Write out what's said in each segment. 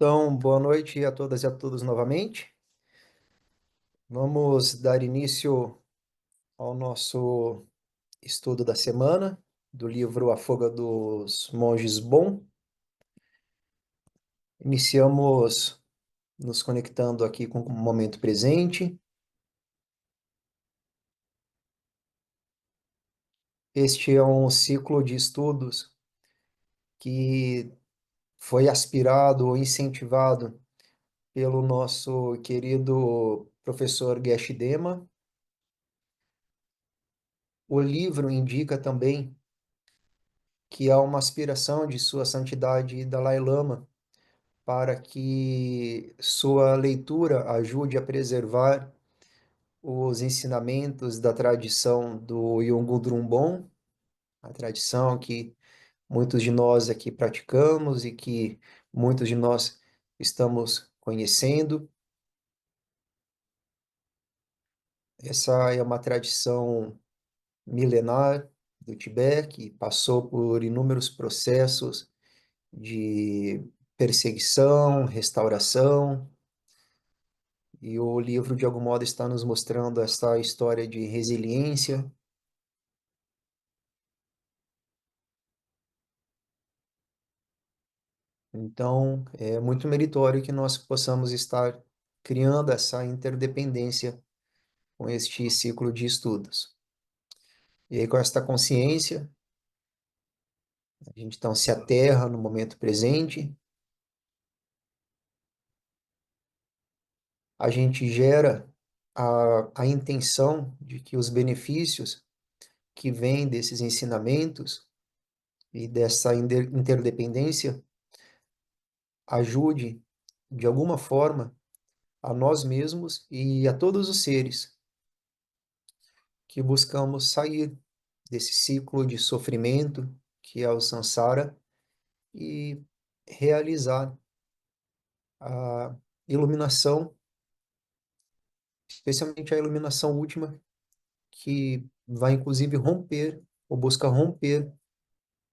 Então, boa noite a todas e a todos novamente. Vamos dar início ao nosso estudo da semana do livro A Fuga dos Monges Bom. Iniciamos nos conectando aqui com o momento presente. Este é um ciclo de estudos que foi aspirado ou incentivado pelo nosso querido professor Geshe Dema. O livro indica também que há uma aspiração de Sua Santidade Dalai Lama para que sua leitura ajude a preservar os ensinamentos da tradição do Yongu Drumbon, a tradição que muitos de nós aqui praticamos e que muitos de nós estamos conhecendo. Essa é uma tradição milenar do Tibete que passou por inúmeros processos de perseguição, restauração, e o livro, de algum modo, está nos mostrando essa história de resiliência. Então, é muito meritório que nós possamos estar criando essa interdependência com este ciclo de estudos. E aí, com esta consciência, a gente então se aterra no momento presente, a gente gera a intenção de que os benefícios que vêm desses ensinamentos e dessa interdependência ajude, de alguma forma, a nós mesmos e a todos os seres que buscamos sair desse ciclo de sofrimento que é o samsara e realizar a iluminação, especialmente a iluminação última, que vai inclusive romper ou busca romper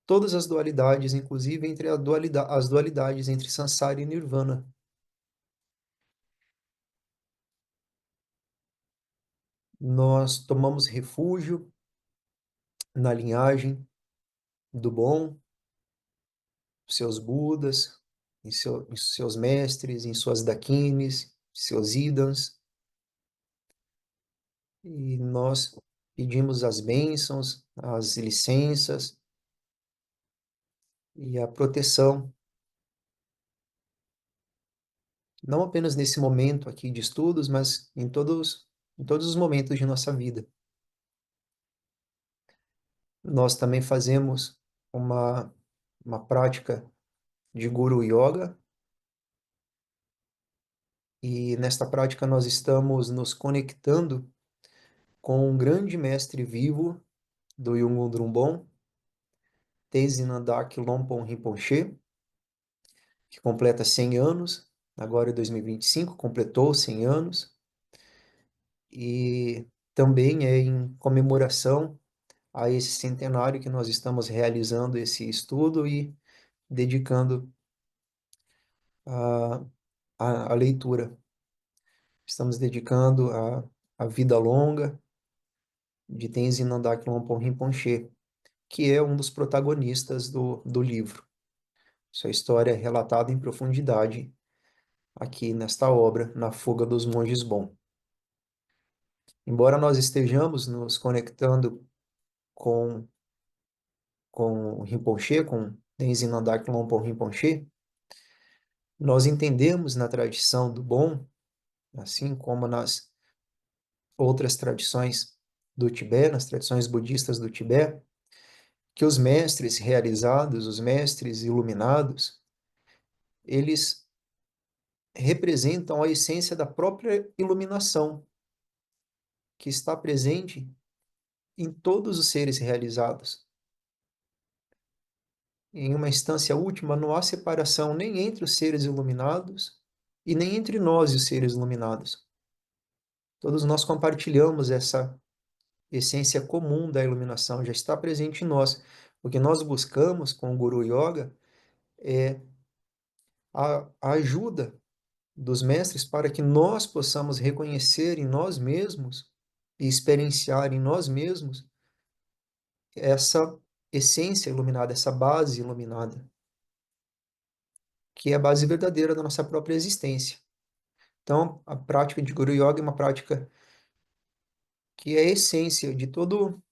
todas as dualidades, inclusive entre as dualidades entre samsara e nirvana. Nós tomamos refúgio na linhagem do bom, seus Budas, em seus mestres, em suas Dakines, seus Idans, e nós pedimos as bênçãos, as licenças e a proteção, não apenas nesse momento aqui de estudos, mas em todos os momentos de nossa vida. Nós também fazemos uma, uma prática de Guru Yoga, e nesta prática nós estamos nos conectando com um grande mestre vivo do Yungun Drumbon, Tenzin Nandak Lompo Rinpoche, que completa 100 anos, agora em 2025, completou 100 anos, e também é em comemoração a esse centenário que nós estamos realizando esse estudo e dedicando a, a leitura. Estamos dedicando a vida longa de Tenzin Nandak Lompo Rinpoche, que é um dos protagonistas do livro. Sua história é relatada em profundidade aqui nesta obra, Na Fuga dos Monges Bons. Embora nós estejamos nos conectando com, com Rinpoche, com Tenzin Nandak Lompo Rinpoche, nós entendemos na tradição do bom, assim como nas outras tradições do Tibete, nas tradições budistas do Tibete, que os mestres realizados, os mestres iluminados, eles representam a essência da própria iluminação, que está presente em todos os seres realizados. Em uma instância última, não há separação nem entre os seres iluminados e nem entre nós e os seres iluminados. Todos nós compartilhamos essa essência comum da iluminação, já está presente em nós. O que nós buscamos com o Guru Yoga é a ajuda dos mestres para que nós possamos reconhecer em nós mesmos e experienciar em nós mesmos essa essência iluminada, essa base iluminada, que é a base verdadeira da nossa própria existência. Então, a prática de Guru Yoga é uma prática que é a essência de todos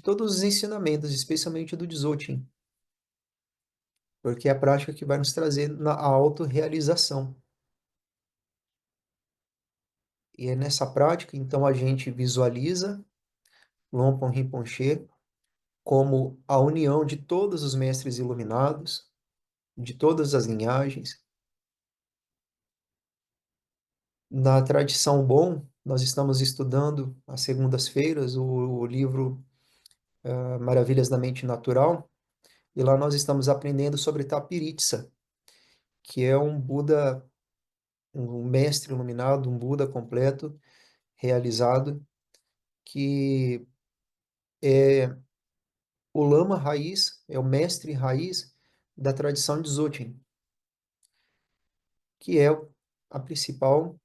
os ensinamentos, especialmente do Dzogchen, porque é a prática que vai nos trazer na autorrealização. E é nessa prática, então, a gente visualiza Lompo Rinpoche como a união de todos os mestres iluminados, de todas as linhagens. Na tradição Bon, nós estamos estudando às segundas-feiras o livro Maravilhas da Mente Natural, e lá nós estamos aprendendo sobre Tapiritsa, que é um Buda, um mestre iluminado, um Buda completo, realizado, que é o lama raiz, é o mestre raiz da tradição de Dzogchen, que é a principal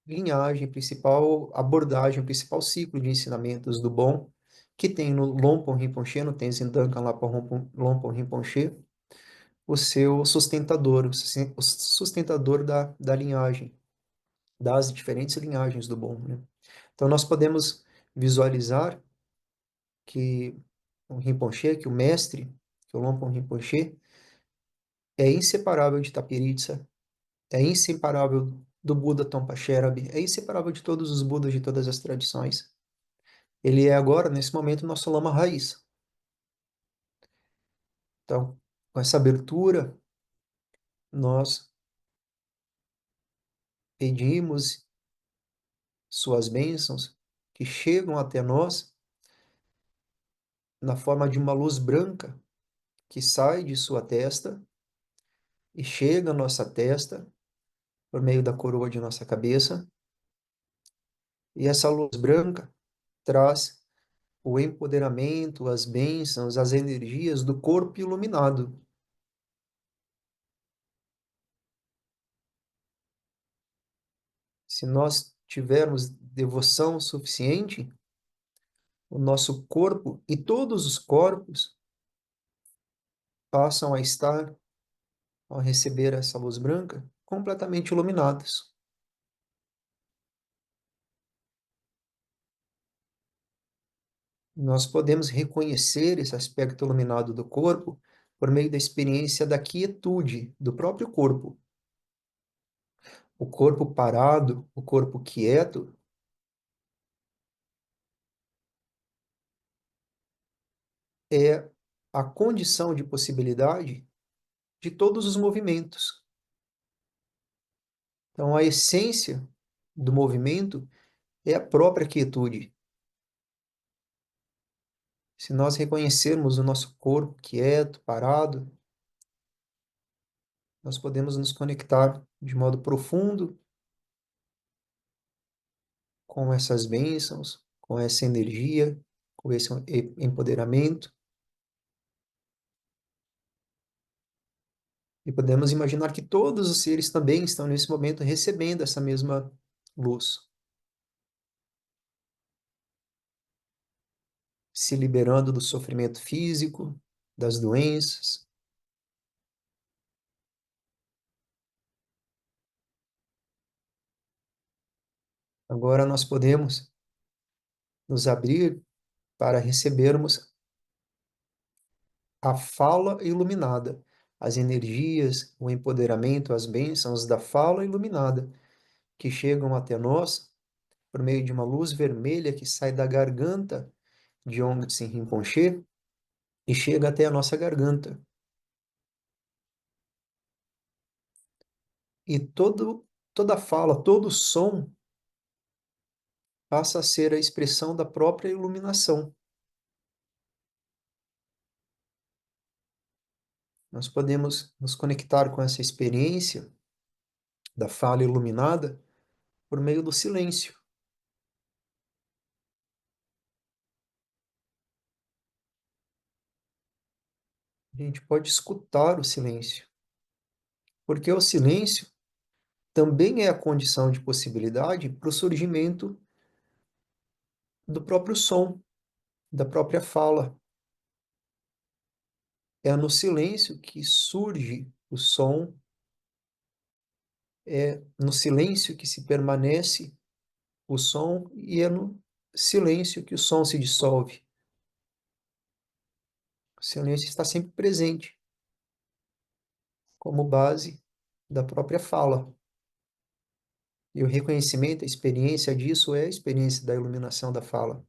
linhagem, principal abordagem, principal ciclo de ensinamentos do bom, que tem no Lompo Rinpoche, no Tenzin Dankan Lompo Rinpoche, o seu sustentador, o sustentador da linhagem, das diferentes linhagens do bom, né? Então nós podemos visualizar que o Rinpoche, que o mestre, que o Lompo Rinpoche, é inseparável de Tapiritsa, é inseparável do Buda Tompa Sherab, é inseparável de todos os Budas de todas as tradições. Ele é agora, nesse momento, nosso lama raiz. Então, com essa abertura, nós pedimos suas bênçãos que chegam até nós na forma de uma luz branca que sai de sua testa e chega à nossa testa por meio da coroa de nossa cabeça. E essa luz branca traz o empoderamento, as bênçãos, as energias do corpo iluminado. Se nós tivermos devoção suficiente, o nosso corpo e todos os corpos passam a estar, ao receber essa luz branca, completamente iluminados. Nós podemos reconhecer esse aspecto iluminado do corpo por meio da experiência da quietude do próprio corpo. O corpo parado, o corpo quieto, é a condição de possibilidade de todos os movimentos. Então, a essência do movimento é a própria quietude. Se nós reconhecermos o nosso corpo quieto, parado, nós podemos nos conectar de modo profundo com essas bênçãos, com essa energia, com esse empoderamento. E podemos imaginar que todos os seres também estão nesse momento recebendo essa mesma luz, se liberando do sofrimento físico, das doenças. Agora nós podemos nos abrir para recebermos a fala iluminada, as energias, o empoderamento, as bênçãos da fala iluminada que chegam até nós por meio de uma luz vermelha que sai da garganta de Ong Tsin Rinpoche e chega até a nossa garganta. E toda fala, todo som passa a ser a expressão da própria iluminação. Nós podemos nos conectar com essa experiência da fala iluminada por meio do silêncio. A gente pode escutar o silêncio. Porque o silêncio também é a condição de possibilidade para o surgimento do próprio som, da própria fala. É no silêncio que surge o som, é no silêncio que se permanece o som e é no silêncio que o som se dissolve. O silêncio está sempre presente como base da própria fala. E o reconhecimento, a experiência disso é a experiência da iluminação da fala.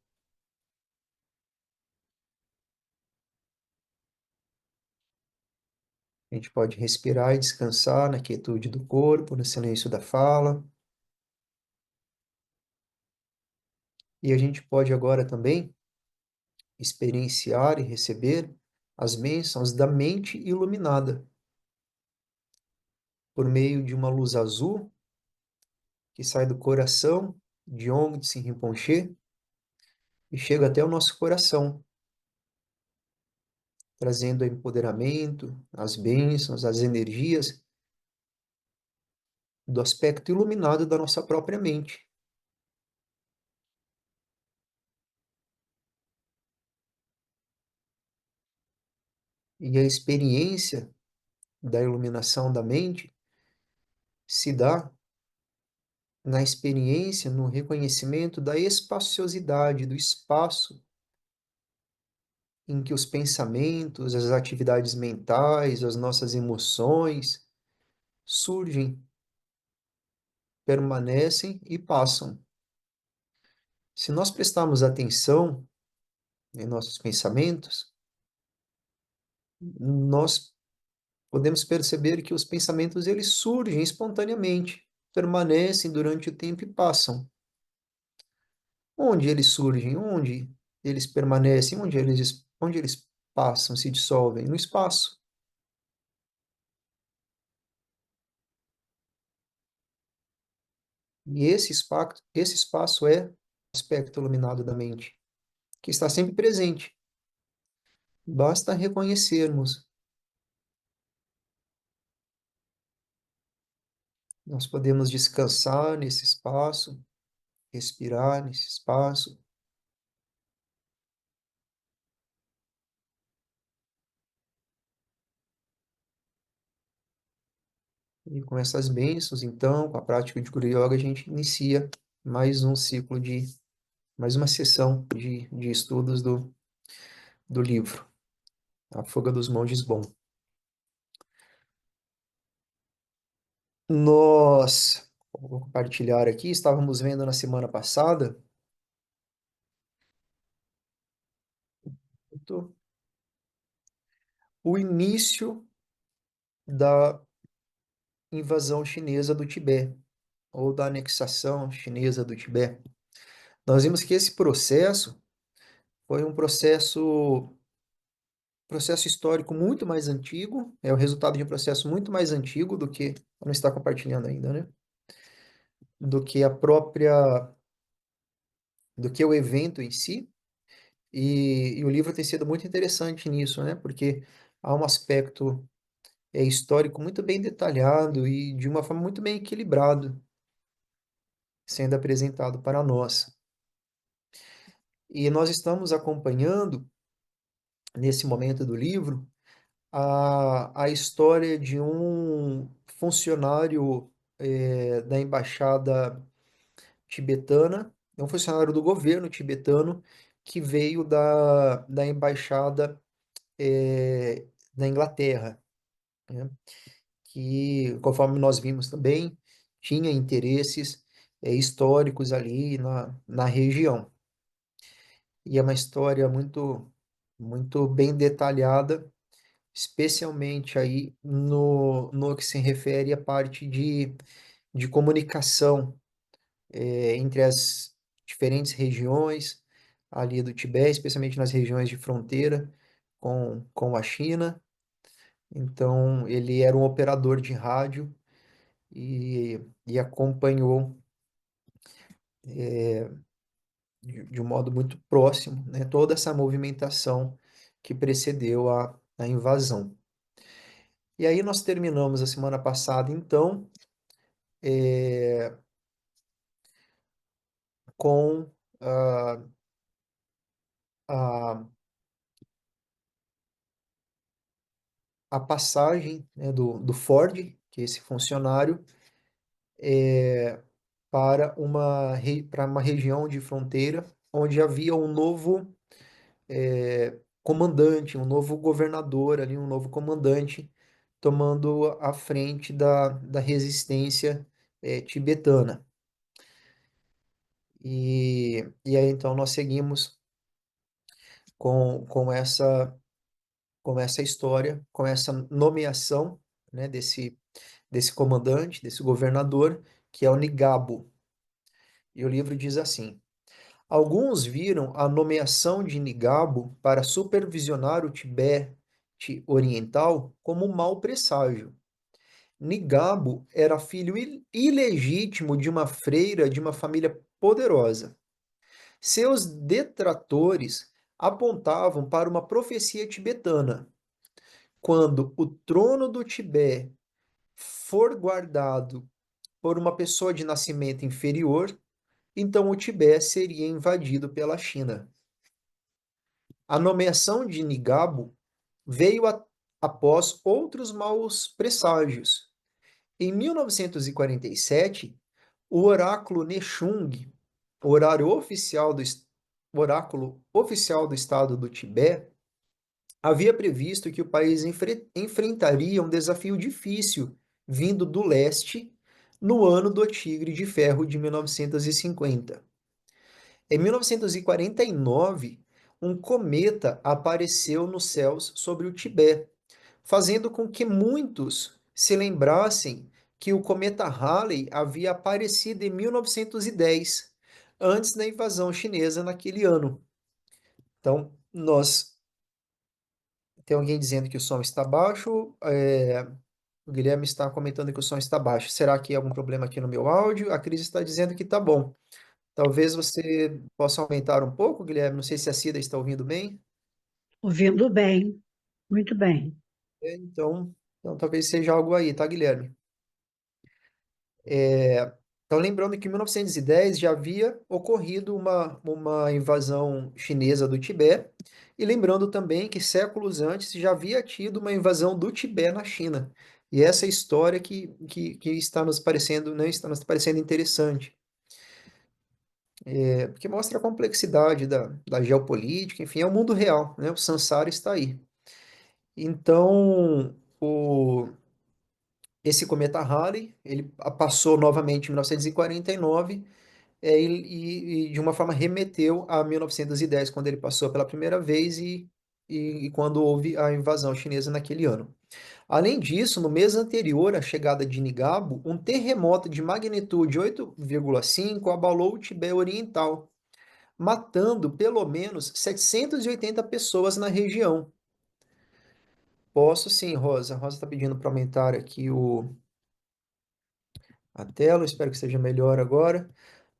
A gente pode respirar e descansar na quietude do corpo, no silêncio da fala. E a gente pode agora também experienciar e receber as bênçãos da mente iluminada por meio de uma luz azul que sai do coração de Ong de Rinpoche e chega até o nosso coração, trazendo o empoderamento, as bênçãos, as energias do aspecto iluminado da nossa própria mente. E a experiência da iluminação da mente se dá na experiência, no reconhecimento da espaciosidade, do espaço em que os pensamentos, as atividades mentais, as nossas emoções surgem, permanecem e passam. Se nós prestarmos atenção em nossos pensamentos, nós podemos perceber que os pensamentos eles surgem espontaneamente, permanecem durante o tempo e passam. Onde eles surgem? Onde eles permanecem? Onde eles passam, se dissolvem? No espaço. E esse espaço é o aspecto iluminado da mente, que está sempre presente. Basta reconhecermos. Nós podemos descansar nesse espaço, respirar nesse espaço, e com essas bênçãos, então, com a prática de Guru Yoga, a gente inicia mais um ciclo mais uma sessão de estudos do livro, A Fuga dos Monges Bom. Nós, vou compartilhar aqui, estávamos vendo na semana passada o início da invasão chinesa do Tibete, ou da anexação chinesa do Tibete. Nós vimos que esse processo foi um processo histórico muito mais antigo, é o resultado de um processo muito mais antigo do que, não está compartilhando ainda, né? Do que a própria, do que o evento em si, e o livro tem sido muito interessante nisso, né? Porque há um aspecto histórico muito bem detalhado e de uma forma muito bem equilibrado sendo apresentado para nós. E nós estamos acompanhando, nesse momento do livro, a história de um funcionário da embaixada tibetana, é um funcionário do governo tibetano que veio da embaixada da Inglaterra, né? Que, conforme nós vimos também, tinha interesses históricos ali na região. E é uma história muito bem detalhada, especialmente aí no que se refere à parte de comunicação entre as diferentes regiões ali do Tibete, especialmente nas regiões de fronteira com a China. Então, ele era um operador de rádio e acompanhou de um modo muito próximo, né, toda essa movimentação que precedeu a invasão. E aí nós terminamos a semana passada, então, é, com ah, a, a passagem, né, do Ford, que é esse funcionário, para uma região de fronteira onde havia um novo comandante, um novo governador ali, um novo comandante tomando a frente da resistência tibetana. E aí então nós seguimos com, com essa, com essa história, com essa nomeação, né, desse comandante, desse governador, que é o Nigabo. E o livro diz assim: alguns viram a nomeação de Nigabo para supervisionar o Tibete Oriental como um mau presságio. Nigabo era filho ilegítimo de uma freira de uma família poderosa. Seus detratores apontavam para uma profecia tibetana. Quando o trono do Tibete for guardado por uma pessoa de nascimento inferior, então o Tibete seria invadido pela China. A nomeação de Nigabo veio após outros maus presságios. Em 1947, o oráculo Nechung, horário oficial do, oráculo oficial do estado do Tibete, havia previsto que o país enfrentaria um desafio difícil vindo do leste no ano do Tigre de Ferro de 1950. Em 1949, um cometa apareceu nos céus sobre o Tibete, fazendo com que muitos se lembrassem que o cometa Halley havia aparecido em 1910, antes da invasão chinesa naquele ano. Então, nós tem alguém dizendo que o som está baixo. O Guilherme está comentando que o som está baixo. Será que é algum problema aqui no meu áudio? A Cris está dizendo que está bom. Talvez você possa aumentar um pouco, Guilherme. Não sei se a Cida está ouvindo bem. Ouvindo bem, muito bem. Então talvez seja algo aí, tá, Guilherme? Então, lembrando que em 1910 já havia ocorrido uma invasão chinesa do Tibete, e lembrando também que séculos antes já havia tido uma invasão do Tibete na China. E essa é a história que está nos parecendo, não está nos parecendo interessante, porque mostra a complexidade da geopolítica, enfim, é o mundo real, né? O Sansara está aí. Então, esse cometa Halley, ele passou novamente em 1949. E de uma forma remeteu a 1910, quando ele passou pela primeira vez e quando houve a invasão chinesa naquele ano. Além disso, no mês anterior à chegada de Nigabo, um terremoto de magnitude 8,5 abalou o Tibete Oriental, matando pelo menos 780 pessoas na região. Posso sim, Rosa. A Rosa está pedindo para aumentar aqui a tela, espero que seja melhor agora.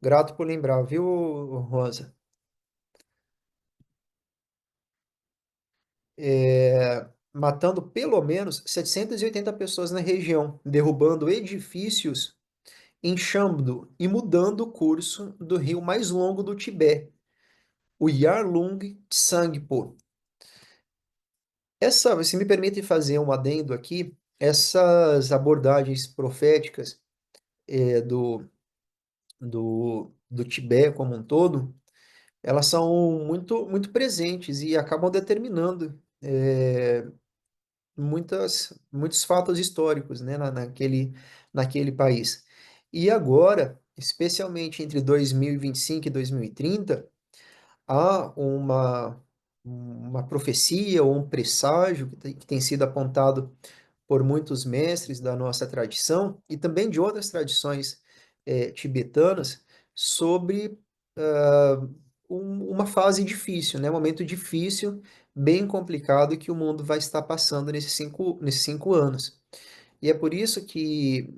Grato por lembrar, viu, Rosa? Matando pelo menos 780 pessoas na região, derrubando edifícios, inchando e mudando o curso do rio mais longo do Tibete, o Yarlung Tsangpo. Se me permite fazer um adendo aqui, essas abordagens proféticas do, do Tibete como um todo, elas são muito presentes e acabam determinando muitos fatos históricos, né, naquele país. E agora, especialmente entre 2025 e 2030, há uma profecia ou um presságio que tem sido apontado por muitos mestres da nossa tradição e também de outras tradições tibetanas sobre ah, uma fase difícil, né? Um momento difícil, bem complicado que o mundo vai estar passando nesses 5 anos. E é por isso que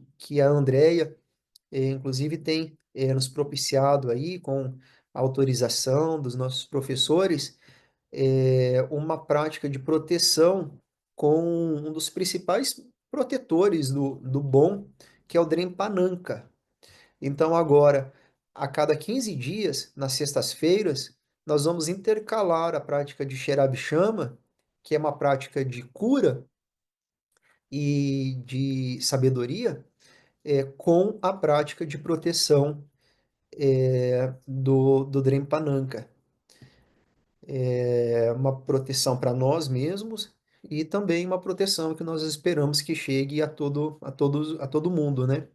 a Andrea, inclusive, tem nos propiciado aí, com a autorização dos nossos professores, uma prática de proteção com um dos principais protetores do bom, que é o Drempananca. Então, agora, a cada 15 dias, nas sextas-feiras, nós vamos intercalar a prática de Sherab Chama, que é uma prática de cura e de sabedoria, com a prática de proteção do Drempananca. É uma proteção para nós mesmos e também uma proteção que nós esperamos que chegue a todo mundo, né?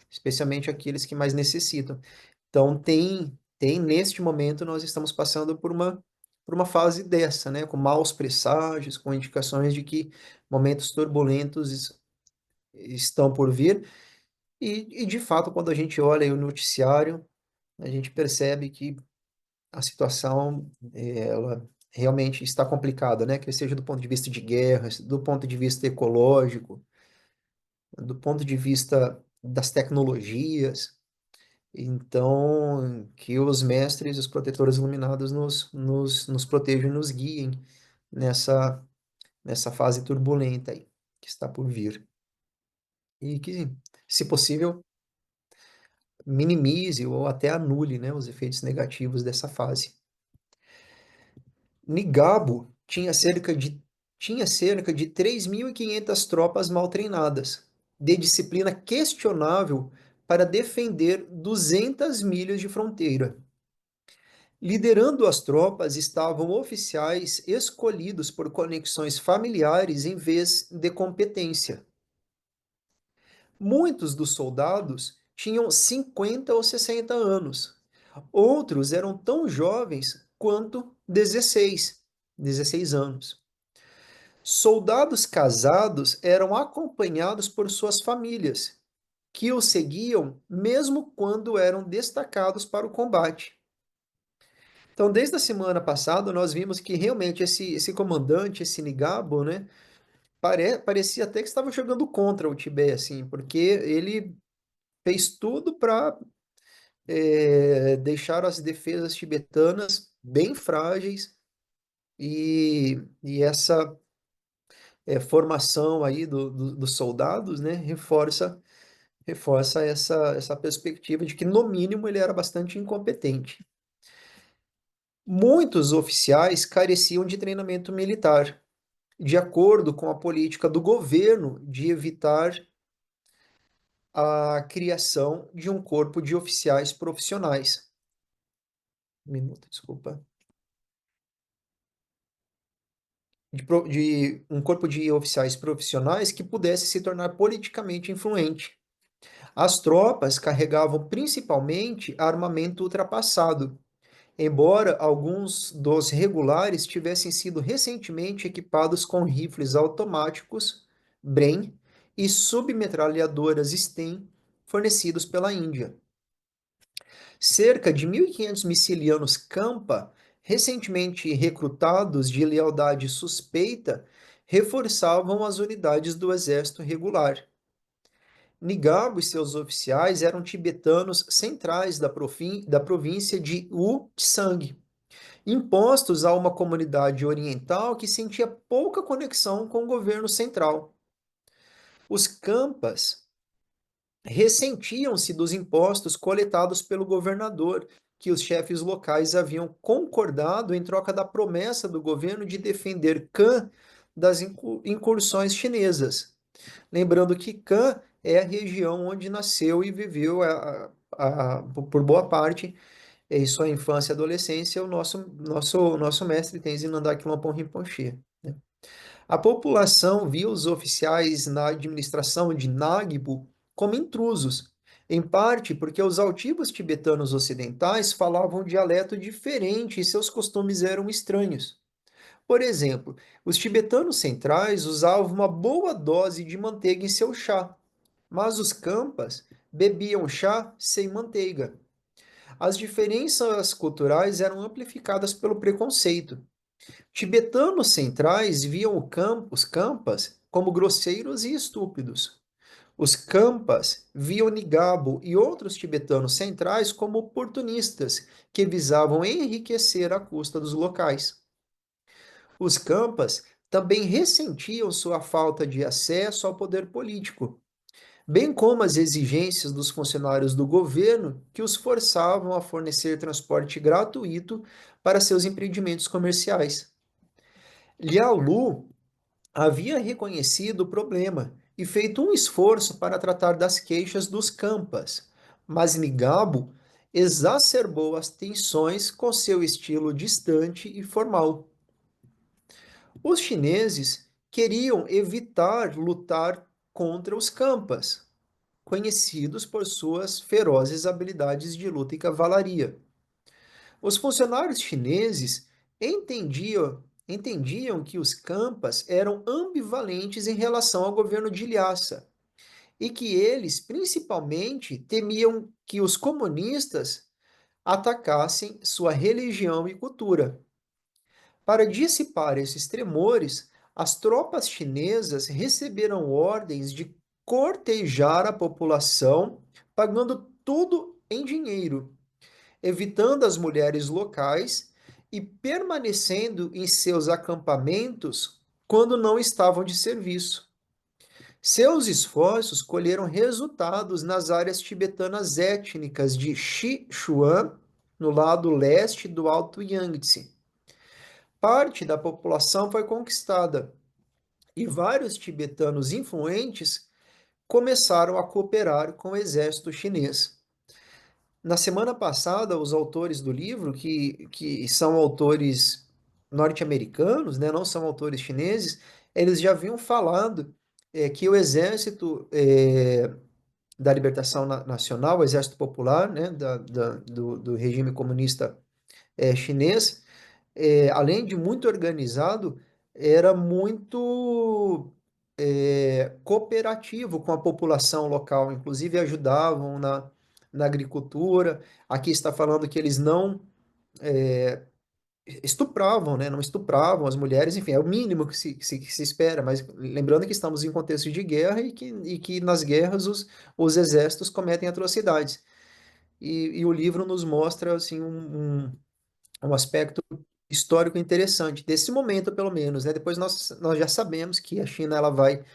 Especialmente aqueles que mais necessitam. Então, tem neste momento, nós estamos passando por uma fase dessa, né? Com maus presságios, com indicações de que momentos turbulentos estão por vir. E de fato, quando a gente olha aí o noticiário, a gente percebe que a situação, ela realmente está complicada, né? Quer seja do ponto de vista de guerras, do ponto de vista ecológico, do ponto de vista das tecnologias. Então, que os mestres, os protetores iluminados nos protejam e nos guiem nessa fase turbulenta aí, que está por vir. E que, se possível, minimize ou até anule, né, os efeitos negativos dessa fase. Nigabo tinha cerca de 3.500 tropas mal treinadas, de disciplina questionável para defender 200 milhas de fronteira. Liderando as tropas estavam oficiais escolhidos por conexões familiares em vez de competência. Muitos dos soldados tinham 50 ou 60 anos. Outros eram tão jovens quanto 16 anos. Soldados casados eram acompanhados por suas famílias, que os seguiam mesmo quando eram destacados para o combate. Então, desde a semana passada, nós vimos que realmente esse comandante, esse Nigabo, né, parecia até que estava jogando contra o Tibete, assim, porque ele fez tudo para deixar as defesas tibetanas bem frágeis e essa formação aí dos soldados, né, reforça essa perspectiva de que, no mínimo, ele era bastante incompetente. Muitos oficiais careciam de treinamento militar, de acordo com a política do governo de evitar a criação de um corpo de oficiais profissionais. Um minuto, desculpa. De um corpo de oficiais profissionais que pudesse se tornar politicamente influente. As tropas carregavam principalmente armamento ultrapassado, embora alguns dos regulares tivessem sido recentemente equipados com rifles automáticos Bren e submetralhadoras Sten fornecidos pela Índia. Cerca de 1.500 missilianos Campa, recentemente recrutados de lealdade suspeita, reforçavam as unidades do exército regular. Nigabo e seus oficiais eram tibetanos centrais da província de Tsang, impostos a uma comunidade oriental que sentia pouca conexão com o governo central. Os Campas ressentiam-se dos impostos coletados pelo governador, que os chefes locais haviam concordado em troca da promessa do governo de defender Khan das incursões chinesas. Lembrando que Khan é a região onde nasceu e viveu por boa parte em sua infância e adolescência o nosso mestre Tenzin Nandak Lompo Rinpoche. Né? A população via os oficiais na administração de Nagbu como intrusos, em parte porque os altivos tibetanos ocidentais falavam um dialeto diferente e seus costumes eram estranhos. Por exemplo, os tibetanos centrais usavam uma boa dose de manteiga em seu chá, mas os campas bebiam chá sem manteiga. As diferenças culturais eram amplificadas pelo preconceito. Tibetanos centrais viam os campas como grosseiros e estúpidos. Os campas viam Nigabo e outros tibetanos centrais como oportunistas que visavam enriquecer à custa dos locais. Os campas também ressentiam sua falta de acesso ao poder político, bem como as exigências dos funcionários do governo que os forçavam a fornecer transporte gratuito para seus empreendimentos comerciais. Liaolu havia reconhecido o problema e feito um esforço para tratar das queixas dos campas, mas Nigabo exacerbou as tensões com seu estilo distante e formal. Os chineses queriam evitar lutar contra os campas, conhecidos por suas ferozes habilidades de luta e cavalaria. Os funcionários chineses entendiam que os campas eram ambivalentes em relação ao governo de Lhasa e que eles, principalmente, temiam que os comunistas atacassem sua religião e cultura. Para dissipar esses tremores, as tropas chinesas receberam ordens de cortejar a população, pagando tudo em dinheiro, evitando as mulheres locais e permanecendo em seus acampamentos quando não estavam de serviço. Seus esforços colheram resultados nas áreas tibetanas étnicas de Sichuan, no lado leste do Alto Yangtze. Parte da população foi conquistada e vários tibetanos influentes começaram a cooperar com o exército chinês. Na semana passada, os autores do livro, que são autores norte-americanos, né, não são autores chineses, eles já haviam falado que o Exército da Libertação Nacional, o Exército Popular, né, do regime comunista chinês, além de muito organizado, era muito cooperativo com a população local, inclusive ajudavam na agricultura. Aqui está falando que eles não estupravam, né? Não estupravam as mulheres, enfim, é o mínimo que se espera, mas lembrando que estamos em contexto de guerra e que nas guerras os exércitos cometem atrocidades. E o livro nos mostra assim, um aspecto histórico interessante, desse momento pelo menos, né? Depois nós já sabemos que a China ela vai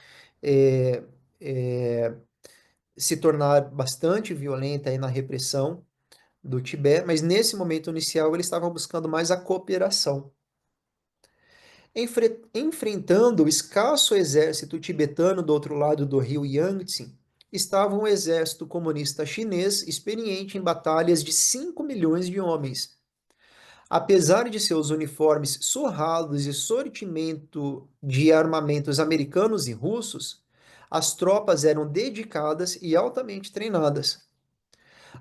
é, é, se tornar bastante violenta aí na repressão do Tibete, mas nesse momento inicial eles estavam buscando mais a cooperação. Enfrentando o escasso exército tibetano do outro lado do rio Yangtze, estava um exército comunista chinês experiente em batalhas de 5 milhões de homens. Apesar de seus uniformes surrados e sortimento de armamentos americanos e russos, as tropas eram dedicadas e altamente treinadas.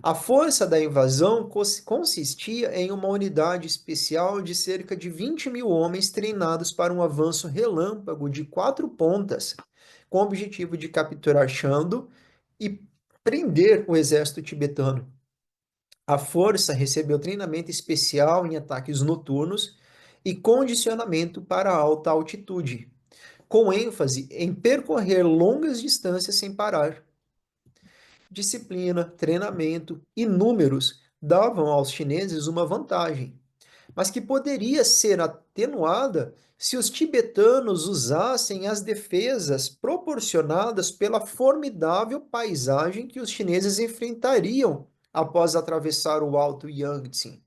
A força da invasão consistia em uma unidade especial de cerca de 20 mil homens treinados para um avanço relâmpago de 4 pontas, com o objetivo de capturar Shandong e prender o exército tibetano. A força recebeu treinamento especial em ataques noturnos e condicionamento para alta altitude, com ênfase em percorrer longas distâncias sem parar. Disciplina, treinamento e números davam aos chineses uma vantagem, mas que poderia ser atenuada se os tibetanos usassem as defesas proporcionadas pela formidável paisagem que os chineses enfrentariam após atravessar o Alto Yangtze.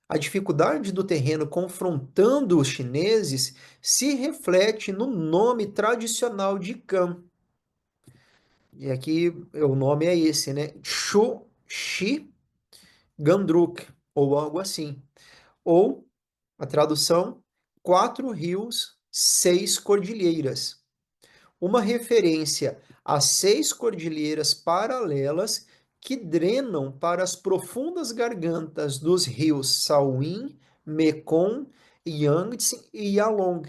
A dificuldade do terreno confrontando os chineses se reflete no nome tradicional de Kan. E aqui o nome é esse, né? Shi Gandruk, ou algo assim. Ou, a tradução, quatro rios, seis cordilheiras. Uma referência a seis cordilheiras paralelas que drenam para as profundas gargantas dos rios Salween, Mekong, Yangtze e Yalong,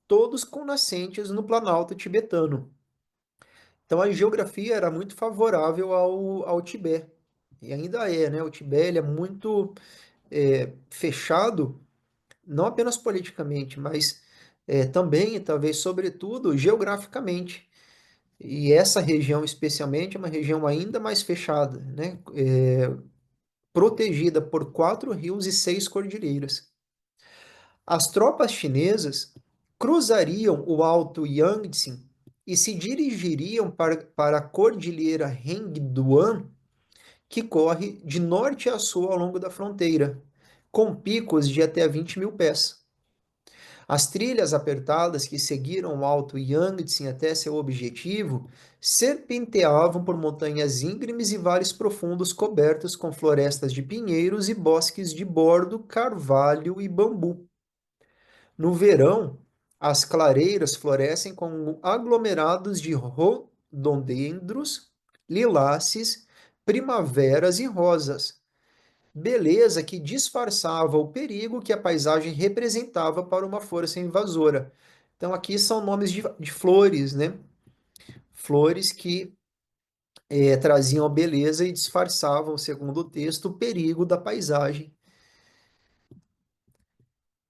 todos com nascentes no Planalto tibetano. Então a geografia era muito favorável ao Tibete. E ainda é, né? O Tibete ele é muito fechado, não apenas politicamente, mas também, talvez, sobretudo, geograficamente. E essa região, especialmente, é uma região ainda mais fechada, né? Protegida por quatro rios e seis cordilheiras. As tropas chinesas cruzariam o Alto Yangtze e se dirigiriam para a Cordilheira Hengduan, que corre de norte a sul ao longo da fronteira, com picos de até 20 mil pés. As trilhas apertadas que seguiram o Alto Yangtze até seu objetivo serpenteavam por montanhas íngremes e vales profundos cobertos com florestas de pinheiros e bosques de bordo, carvalho e bambu. No verão, as clareiras florescem com aglomerados de rhododendros, liláceas, primaveras e rosas, beleza que disfarçava o perigo que a paisagem representava para uma força invasora. Então, aqui são nomes de flores, né? Flores que traziam a beleza e disfarçavam, segundo o texto, o perigo da paisagem.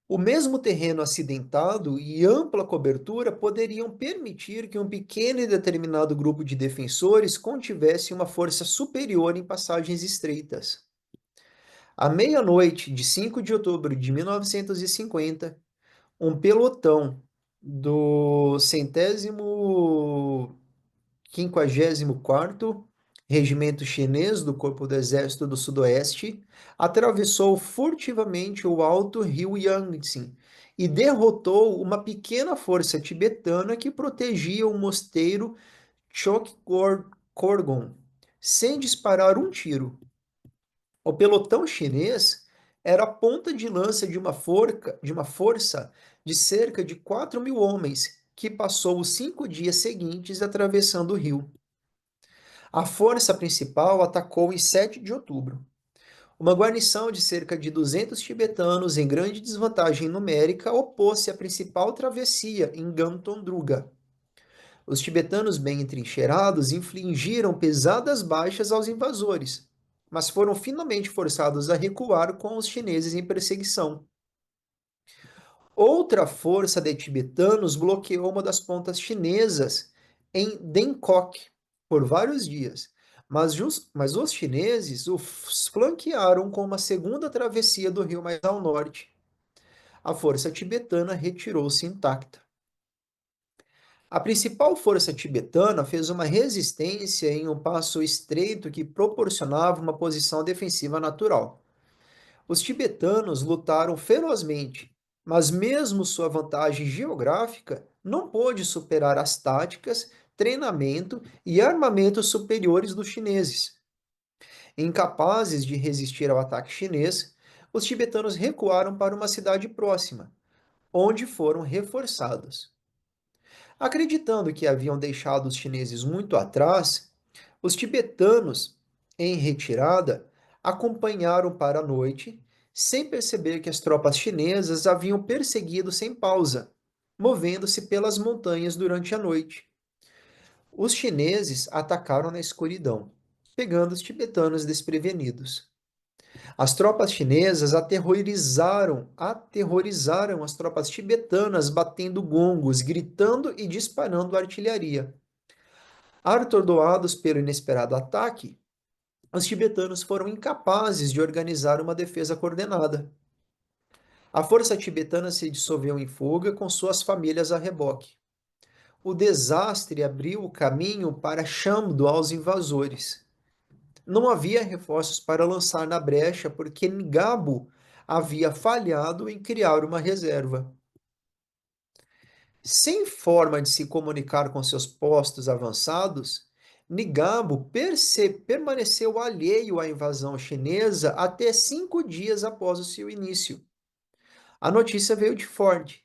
O mesmo terreno acidentado e ampla cobertura poderiam permitir que um pequeno e determinado grupo de defensores contivesse uma força superior em passagens estreitas. À meia-noite de 5 de outubro de 1950, um pelotão do 154º Regimento Chinês do Corpo do Exército do Sudoeste atravessou furtivamente o alto rio Yangtze e derrotou uma pequena força tibetana que protegia o mosteiro Chokgorgon, sem disparar um tiro. O pelotão chinês era a ponta de lança de uma força de cerca de 4 mil homens, que passou os 5 dias seguintes atravessando o rio. A força principal atacou em 7 de outubro. Uma guarnição de cerca de 200 tibetanos, em grande desvantagem numérica, opôs-se à principal travessia em Gantondruga. Os tibetanos bem entrincheirados infligiram pesadas baixas aos invasores, mas foram finalmente forçados a recuar com os chineses em perseguição. Outra força de tibetanos bloqueou uma das pontas chinesas em Dengkok por vários dias, mas os chineses os flanquearam com uma segunda travessia do rio mais ao norte. A força tibetana retirou-se intacta. A principal força tibetana fez uma resistência em um passo estreito que proporcionava uma posição defensiva natural. Os tibetanos lutaram ferozmente, mas mesmo sua vantagem geográfica não pôde superar as táticas, treinamento e armamento superiores dos chineses. Incapazes de resistir ao ataque chinês, os tibetanos recuaram para uma cidade próxima, onde foram reforçados. Acreditando que haviam deixado os chineses muito atrás, os tibetanos, em retirada, acompanharam para a noite, sem perceber que as tropas chinesas haviam perseguido sem pausa, movendo-se pelas montanhas durante a noite. Os chineses atacaram na escuridão, pegando os tibetanos desprevenidos. As tropas chinesas aterrorizaram as tropas tibetanas, batendo gongos, gritando e disparando artilharia. Atordoados pelo inesperado ataque, os tibetanos foram incapazes de organizar uma defesa coordenada. A força tibetana se dissolveu em fuga com suas famílias a reboque. O desastre abriu o caminho para Chamdo aos invasores. Não havia reforços para lançar na brecha porque Ngabo havia falhado em criar uma reserva. Sem forma de se comunicar com seus postos avançados, Ngabo permaneceu alheio à invasão chinesa até 5 dias após o seu início. A notícia veio de Ford,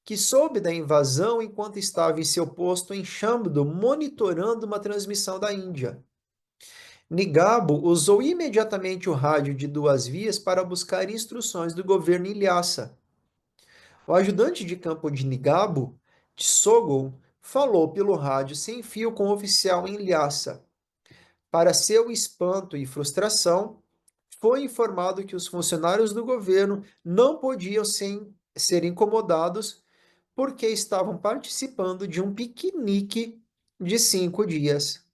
que soube da invasão enquanto estava em seu posto em Chamdo monitorando uma transmissão da Índia. Nigabo usou imediatamente o rádio de 2 vias para buscar instruções do governo em Lhasa. O ajudante de campo de Nigabo, Tsogol, falou pelo rádio sem fio com o oficial em Lhasa. Para seu espanto e frustração, foi informado que os funcionários do governo não podiam ser incomodados porque estavam participando de um piquenique de 5 dias.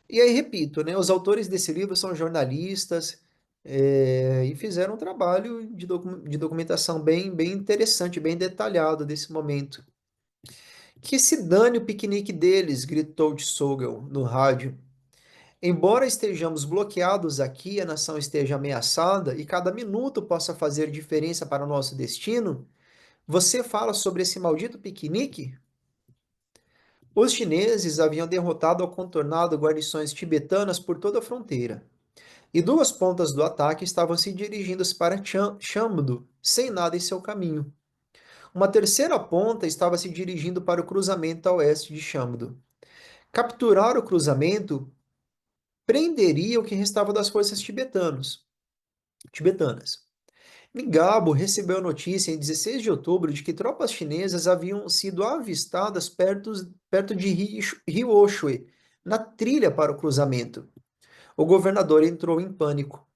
E aí, repito, né, os autores desse livro são jornalistas, e fizeram um trabalho de documentação bem interessante, bem detalhado desse momento. Que se dane o piquenique deles, gritou Tsogel no rádio. Embora estejamos bloqueados aqui, a nação esteja ameaçada e cada minuto possa fazer diferença para o nosso destino, você fala sobre esse maldito piquenique? Os chineses haviam derrotado ou contornado guarnições tibetanas por toda a fronteira, e duas pontas do ataque estavam se dirigindo para Chamdo, sem nada em seu caminho. Uma terceira ponta estava se dirigindo para o cruzamento a oeste de Chamdo. Capturar o cruzamento prenderia o que restava das forças tibetanas. Ngabo recebeu a notícia em 16 de outubro de que tropas chinesas haviam sido avistadas perto de Hioshui, na trilha para o cruzamento. O governador entrou em pânico.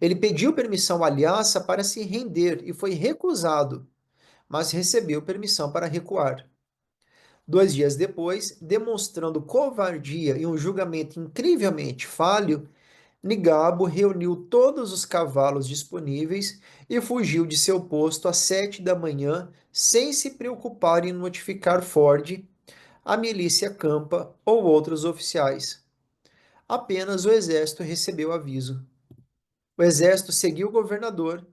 Ele pediu permissão à Lhasa para se render e foi recusado, mas recebeu permissão para recuar. 2 dias depois, demonstrando covardia e um julgamento incrivelmente falho, Nigabo reuniu todos os cavalos disponíveis e fugiu de seu posto às 7 da manhã, sem se preocupar em notificar Ford, a milícia Campa ou outros oficiais. Apenas o exército recebeu aviso. O exército seguiu o governador,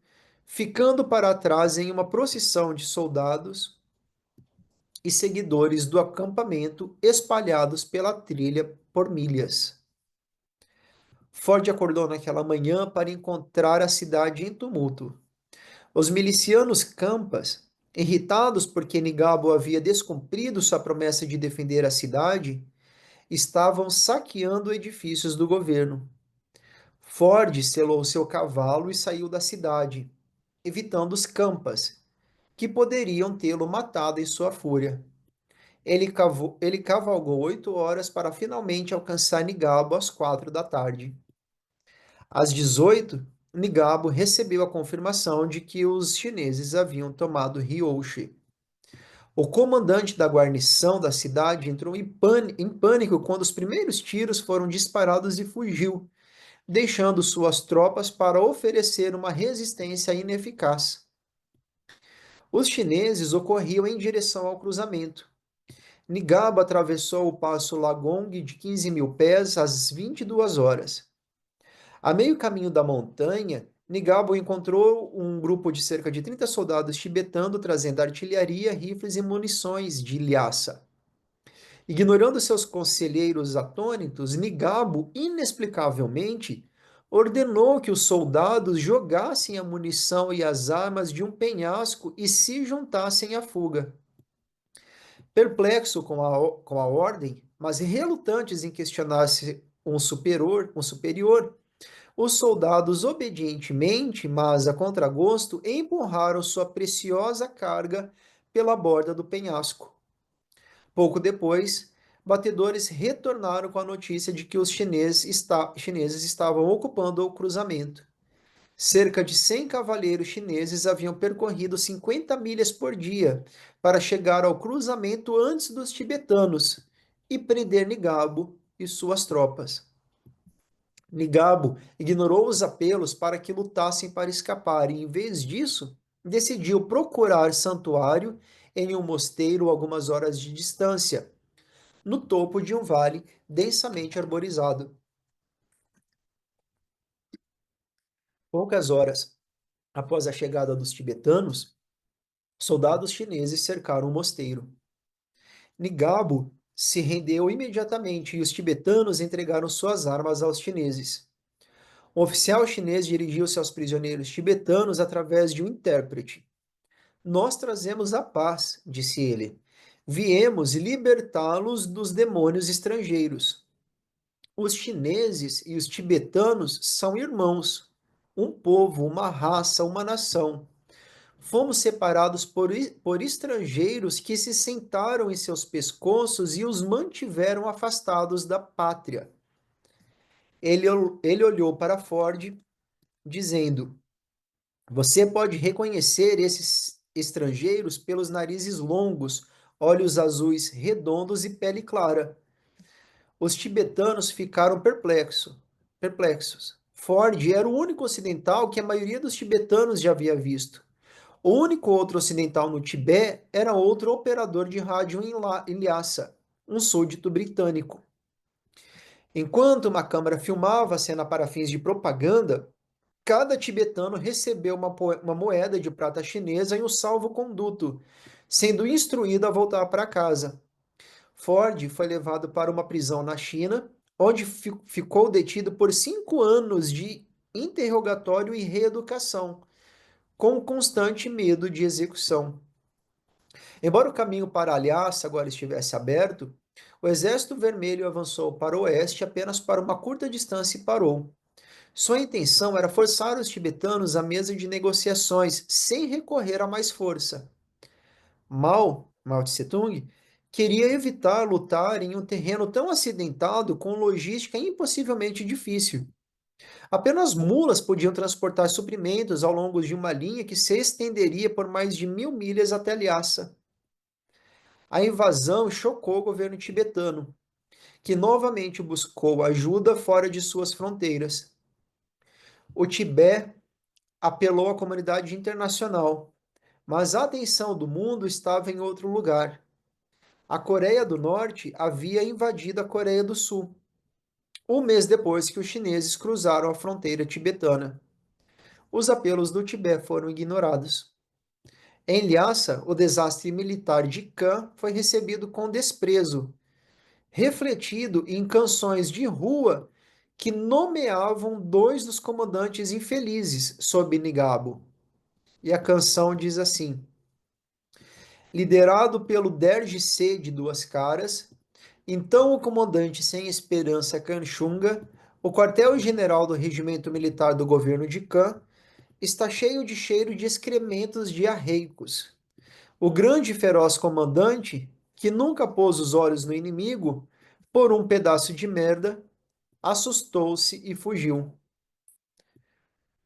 ficando para trás em uma procissão de soldados e seguidores do acampamento espalhados pela trilha por milhas. Ford acordou naquela manhã para encontrar a cidade em tumulto. Os milicianos Campas, irritados porque Nigabo havia descumprido sua promessa de defender a cidade, estavam saqueando edifícios do governo. Ford selou seu cavalo e saiu da cidade, evitando os Campas, que poderiam tê-lo matado em sua fúria. Ele cavalgou 8 horas para finalmente alcançar Nigabo às 4 da tarde. Às 18, Nigabo recebeu a confirmação de que os chineses haviam tomado Ryoshi. O comandante da guarnição da cidade entrou em pânico quando os primeiros tiros foram disparados e fugiu, deixando suas tropas para oferecer uma resistência ineficaz. Os chineses ocorriam em direção ao cruzamento. Nigabo atravessou o passo Lagong de 15 mil pés às 22 horas. A meio caminho da montanha, Nigabo encontrou um grupo de cerca de 30 soldados tibetanos trazendo artilharia, rifles e munições de Lhasa. Ignorando seus conselheiros atônitos, Nigabo, inexplicavelmente, ordenou que os soldados jogassem a munição e as armas de um penhasco e se juntassem à fuga. Perplexo com a ordem, mas relutantes em questionar-se um superior, os soldados obedientemente, mas a contragosto, empurraram sua preciosa carga pela borda do penhasco. Pouco depois, batedores retornaram com a notícia de que os chineses estavam ocupando o cruzamento. Cerca de 100 cavaleiros chineses haviam percorrido 50 milhas por dia para chegar ao cruzamento antes dos tibetanos e prender Nigabo e suas tropas. Nigabo ignorou os apelos para que lutassem para escapar e, em vez disso, decidiu procurar santuário em um mosteiro a algumas horas de distância, no topo de um vale densamente arborizado. Poucas horas após a chegada dos tibetanos, soldados chineses cercaram o mosteiro. Nigabo se rendeu imediatamente e os tibetanos entregaram suas armas aos chineses. Um oficial chinês dirigiu-se aos prisioneiros tibetanos através de um intérprete. Nós trazemos a paz, disse ele. Viemos libertá-los dos demônios estrangeiros. Os chineses e os tibetanos são irmãos, um povo, uma raça, uma nação. Fomos separados por estrangeiros que se sentaram em seus pescoços e os mantiveram afastados da pátria. Ele olhou para Ford, dizendo: Você pode reconhecer esses estrangeiros pelos narizes longos, olhos azuis redondos e pele clara. Os tibetanos ficaram perplexos. Ford era o único ocidental que a maioria dos tibetanos já havia visto. O único outro ocidental no Tibete era outro operador de rádio em Lhasa, um súdito britânico. Enquanto uma câmera filmava a cena para fins de propaganda, cada tibetano recebeu uma moeda de prata chinesa em um salvo-conduto, sendo instruído a voltar para casa. Ford foi levado para uma prisão na China, onde ficou detido por 5 anos de interrogatório e reeducação, com constante medo de execução. Embora o caminho para Lhasa agora estivesse aberto, o Exército Vermelho avançou para o oeste apenas para uma curta distância e parou. Sua intenção era forçar os tibetanos à mesa de negociações, sem recorrer a mais força. Mao Tse-tung, queria evitar lutar em um terreno tão acidentado com logística impossivelmente difícil. Apenas mulas podiam transportar suprimentos ao longo de uma linha que se estenderia por mais de 1.000 milhas até Lhasa. A invasão chocou o governo tibetano, que novamente buscou ajuda fora de suas fronteiras. O Tibete apelou à comunidade internacional, mas a atenção do mundo estava em outro lugar. A Coreia do Norte havia invadido a Coreia do Sul, um mês depois que os chineses cruzaram a fronteira tibetana. Os apelos do Tibete foram ignorados. Em Lhasa, o desastre militar de Khan foi recebido com desprezo, refletido em canções de rua que nomeavam dois dos comandantes infelizes sob Nigabo. E a canção diz assim: liderado pelo Derge C de Duas Caras, então o comandante sem esperança Kanchunga, o quartel-general do regimento militar do governo de Khan, está cheio de cheiro de excrementos diarreicos. O grande e feroz comandante, que nunca pôs os olhos no inimigo, por um pedaço de merda, assustou-se e fugiu.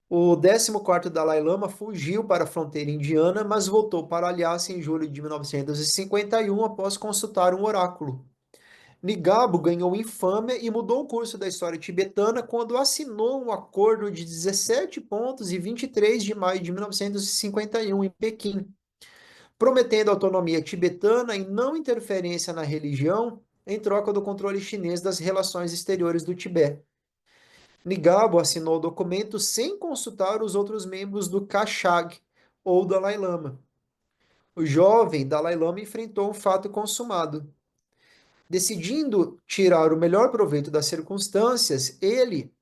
O 14º Dalai Lama fugiu para a fronteira indiana, mas voltou para Lhasa em julho de 1951 após consultar um oráculo. Nigabo ganhou infâmia e mudou o curso da história tibetana quando assinou um acordo de 17 pontos em 23 de maio de 1951 em Pequim, prometendo autonomia tibetana e não interferência na religião em troca do controle chinês das relações exteriores do Tibete. Nigabo assinou o documento sem consultar os outros membros do Kashag, ou Dalai Lama. O jovem Dalai Lama enfrentou um fato consumado. Decidindo tirar o melhor proveito das circunstâncias, ele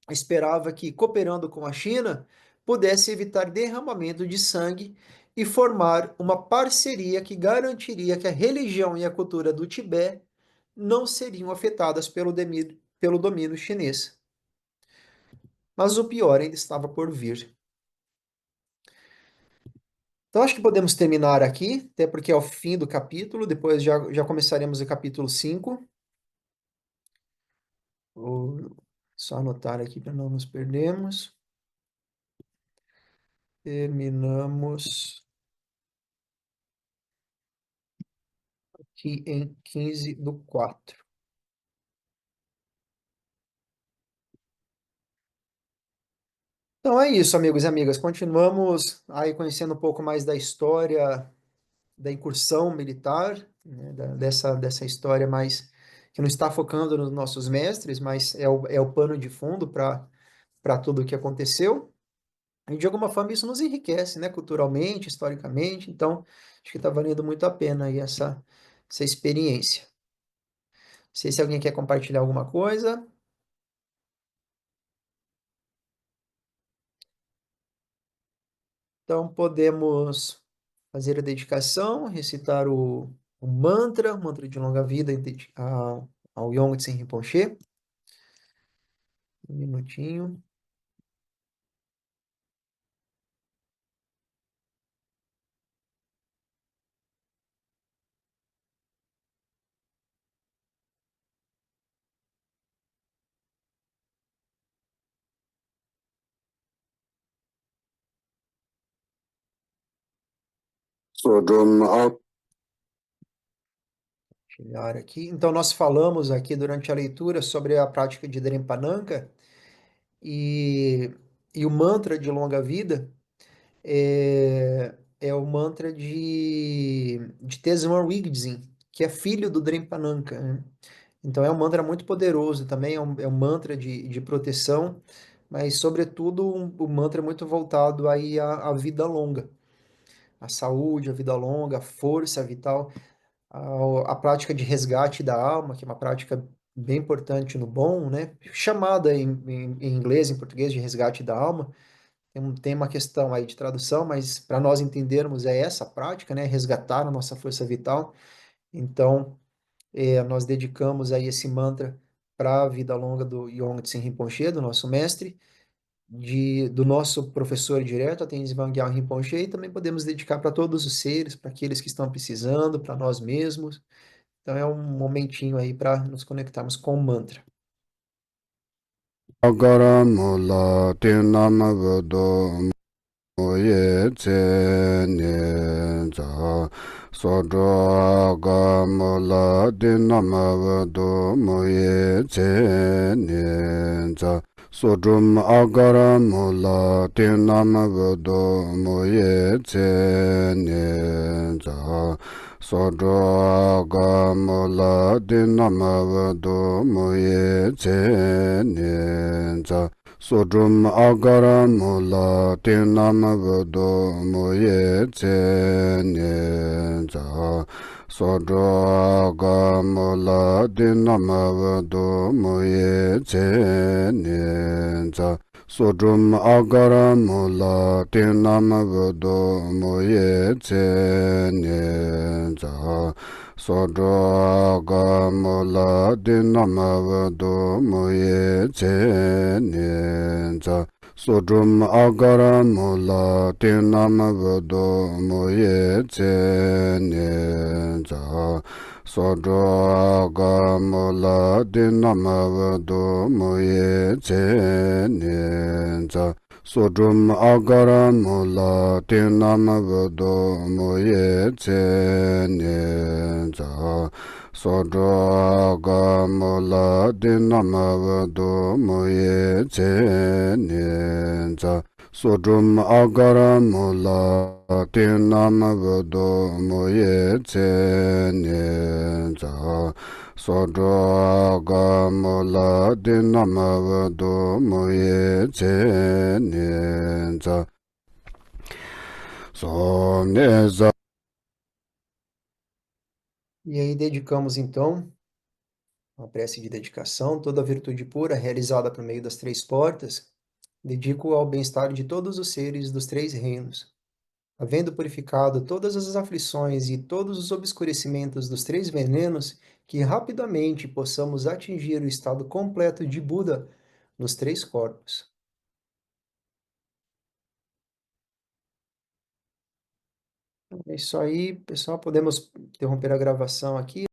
esperava que, cooperando com a China, pudesse evitar derramamento de sangue e formar uma parceria que garantiria que a religião e a cultura do Tibete não seriam afetadas pelo domínio chinês. Mas o pior ainda estava por vir. Então, acho que podemos terminar aqui, até porque é o fim do capítulo, depois já começaremos o capítulo 5. Vou só anotar aqui para não nos perdermos. Terminamos aqui em 15/4. Então é isso, amigos e amigas. Continuamos aí conhecendo um pouco mais da história da incursão militar, né, dessa história mais que não está focando nos nossos mestres, mas é o pano de fundo para tudo o que aconteceu. E de alguma forma isso nos enriquece, né, culturalmente, historicamente. Então, acho que está valendo muito a pena aí essa experiência. Não sei se alguém quer compartilhar alguma coisa. Então, podemos fazer a dedicação, recitar o mantra de longa vida ao Yongtse Rinpoche. Um minutinho. Tirar aqui. Então, nós falamos aqui durante a leitura sobre a prática de Drempananka E, e o mantra de longa vida é o mantra de Tenzin Wangyal, que é filho do Drempananka, né? Então é um mantra muito poderoso também, é um mantra de proteção, mas sobretudo um mantra muito voltado aí à vida longa, à saúde, à vida longa, à força vital, à prática de resgate da alma, que é uma prática bem importante no bom, né? Chamada em inglês, em português, de resgate da alma. Tem uma questão aí de tradução, mas para nós entendermos é essa prática, né? Resgatar a nossa força vital. Então, nós dedicamos aí esse mantra para a vida longa do Yongtse Rinpoche, do nosso mestre, do nosso professor direto, a Tenzin Wangyal Rinpoche, e também podemos dedicar para todos os seres, para aqueles que estão precisando, para nós mesmos. Então é um momentinho aí para nos conectarmos com o mantra. Agara mula tinama vado moye tse ne za sodro aga mula tinama vado moye tse ne za sodrum agara mula tinama vado moye tse ne za sodro aga mula tinama vado moye tse ne za Sodrum agara mula tinam vado moye tse ne za Sodro aga mula tinam vado moye tse ne za Sodrum agara mula tinam vado moye tse ne za Sodro aga mula tinam vado moye tse ne za Sodrum agara mula tinam vado moye tse ne za Sodro aga mula tinam vado moye tse ne za Sodrum agara mula tinam vado moye tse ne za Sodro aga mula tinam vado moye tse ne za Sodrum agara mula tinam vado moye tse ne za Sodro aga mula tinam vado moye tse ne za So ne za E aí dedicamos então uma prece de dedicação, toda a virtude pura realizada por meio das três portas, dedico ao bem-estar de todos os seres dos três reinos. Havendo purificado todas as aflições e todos os obscurecimentos dos três venenos, que rapidamente possamos atingir o estado completo de Buda nos três corpos. É isso aí, pessoal. Podemos interromper a gravação aqui.